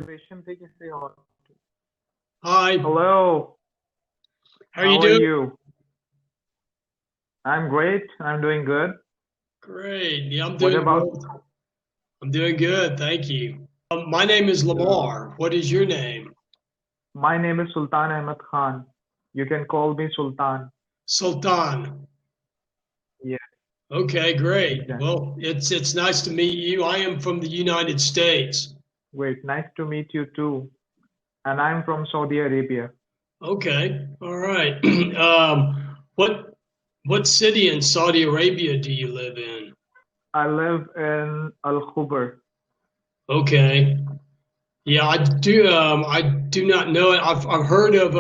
Reservation पे किसी और Hi, Hello, how are you how are doing? you? I'm great. I'm doing good. Great. Yeah, I'm What doing about good. I'm doing good. Thank you. My name is uh, Lamar. What is your name? my name is Sultan Ahmed Khan. You can call me Sultan. Sultan. Yeah, Okay, great. exactly. Well, it's nice to meet you. I am from the United States. Great. Nice to meet you too. And I'm from Saudi Arabia. Okay. All right. What city in Saudi Arabia do you live in? I live in Al Khubar. Okay. Yeah, I do not know it. I've heard of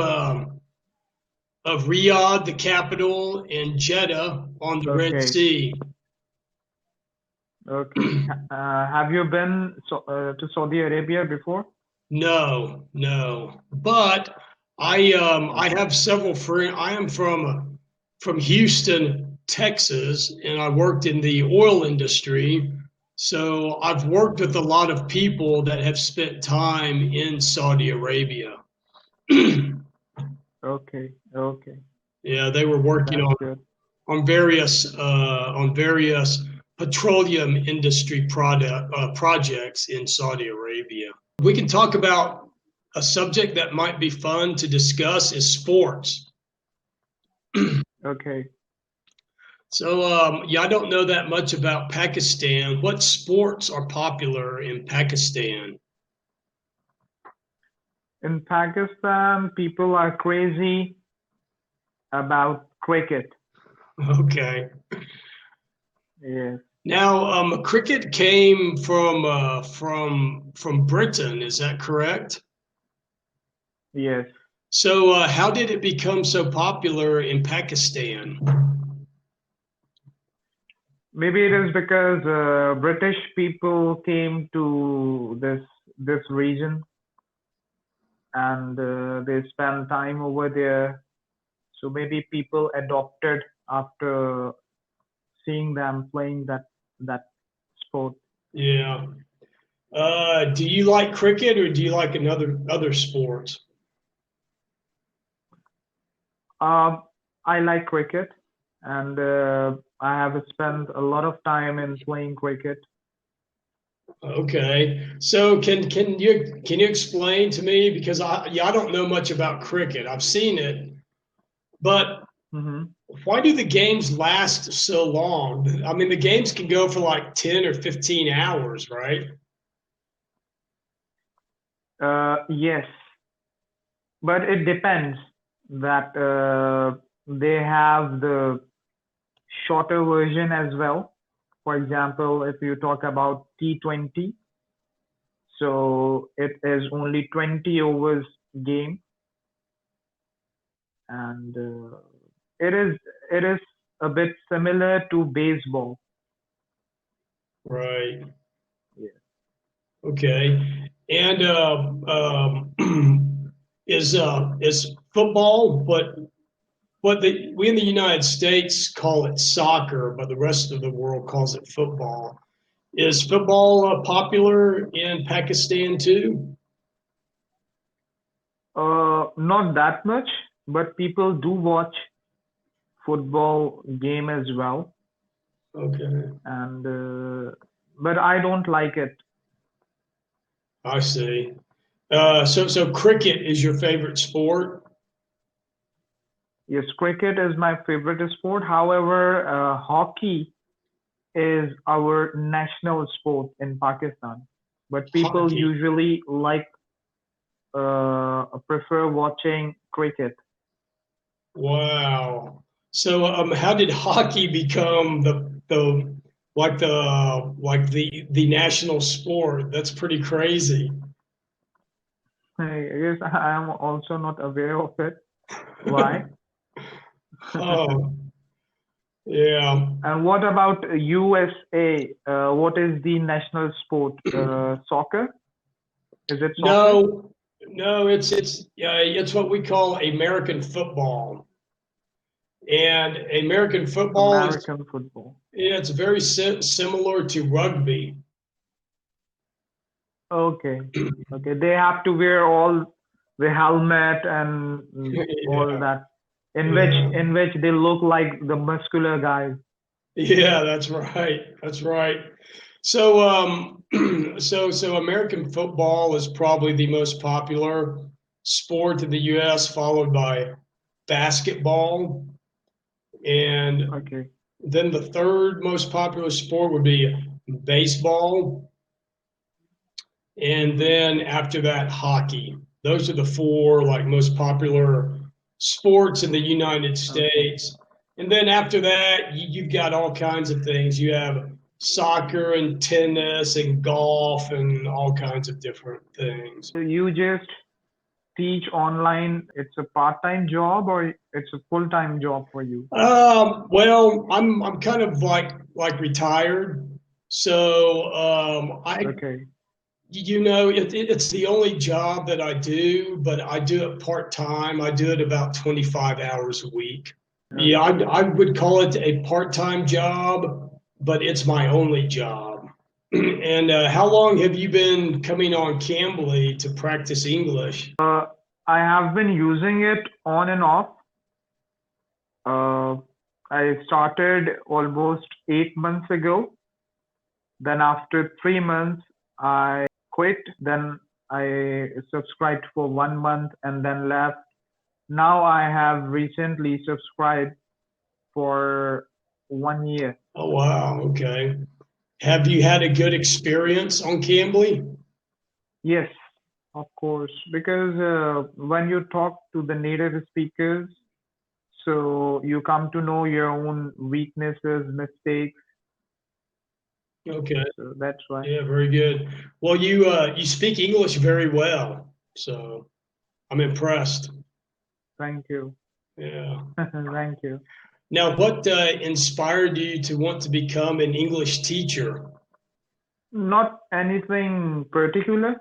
Riyadh, the capital, and Jeddah on the Red Okay, Sea. okay. Have you been to Saudi Arabia before? No, no. But I Okay. have several friends. I am from Houston, Texas, and I worked in the oil industry. So I've worked with a lot of people that have spent time in Saudi Arabia. Okay. Okay. Yeah, they were working That's good. on various petroleum industry projects in Saudi Arabia. We can talk about a subject that might be fun to discuss is sports. Okay. Yeah, I don't know that much about Pakistan. What sports are popular in Pakistan? In Pakistan, people are crazy about cricket. Okay. Yes, Now, cricket came from Britain. Is that correct? yes. So, how did it become so popular in Pakistan? Maybe it is because British people came to this region and they spent time over there. So maybe people adopted after seeing them playing that sport. Yeah. Do you like cricket or do you like other sports? Uh, I like cricket, and I have spent a lot of time in playing cricket. Okay. So can you explain to me because I don't know much about cricket. I've seen it, but Hmm. why do the games last so long? I mean, the games can go for like 10 or 15 hours, right? Yes, but it depends that they have the shorter version as well. For example, if you talk about T20, so it is only 20 overs game, and it is it is a bit similar to baseball. Right. Yeah. Okay. And is football what we in the United States call it soccer, but the rest of the world calls it football. Is football popular in Pakistan too? Not that much, but people do watch football game as well, Okay, and but I don't like it. I see. So cricket is your favorite sport? Yes, cricket is my favorite sport. However, hockey is our national sport in Pakistan, but people Hockey. usually prefer watching cricket. Wow. So how did hockey become the national sport? That's pretty crazy. Yes, I am also not aware of it. Why? Oh, yeah. And what about USA? What is the national sport? Soccer? Is it soccer? No, no, it's what we call American football. And American football is American football. yeah, it's very similar to rugby. Okay. Okay. They have to wear all the helmet and all Yeah, that, yeah, in which they look like the muscular guys. yeah. That's right. That's right. So, so American football is probably the most popular sport in the U.S., followed by basketball, and Okay. then the third most popular sport would be baseball, and then after that, hockey. Those are the four like most popular sports in the United Okay. States. And then after that, you've got all kinds of things. You have soccer and tennis and golf and all kinds of different things. So you just teach online. It's a part-time job or it's a full-time job for you? Well, I'm kind of like retired, so I Okay. it's the only job that I do, but I do it part time. I do it about 25 hours a week. Yeah, Okay. I would call it a part time job, but it's my only job. And how long have you been coming on Cambly to practice English? I have been using it on and off. Uh, I started almost 8 months ago. Then after 3 months, I quit. Then I subscribed for 1 month and then left. Now I have recently subscribed for 1 year. Oh, wow. Okay. Have you had a good experience on Cambly? Yes, of course, because when you talk to the native speakers, so you come to know your own weaknesses, mistakes. Okay. So that's why. Yeah, very good. Well, you speak English very well, so I'm impressed. Thank you. Yeah. Thank you. Now, what inspired you to want to become an English teacher? Not anything particular.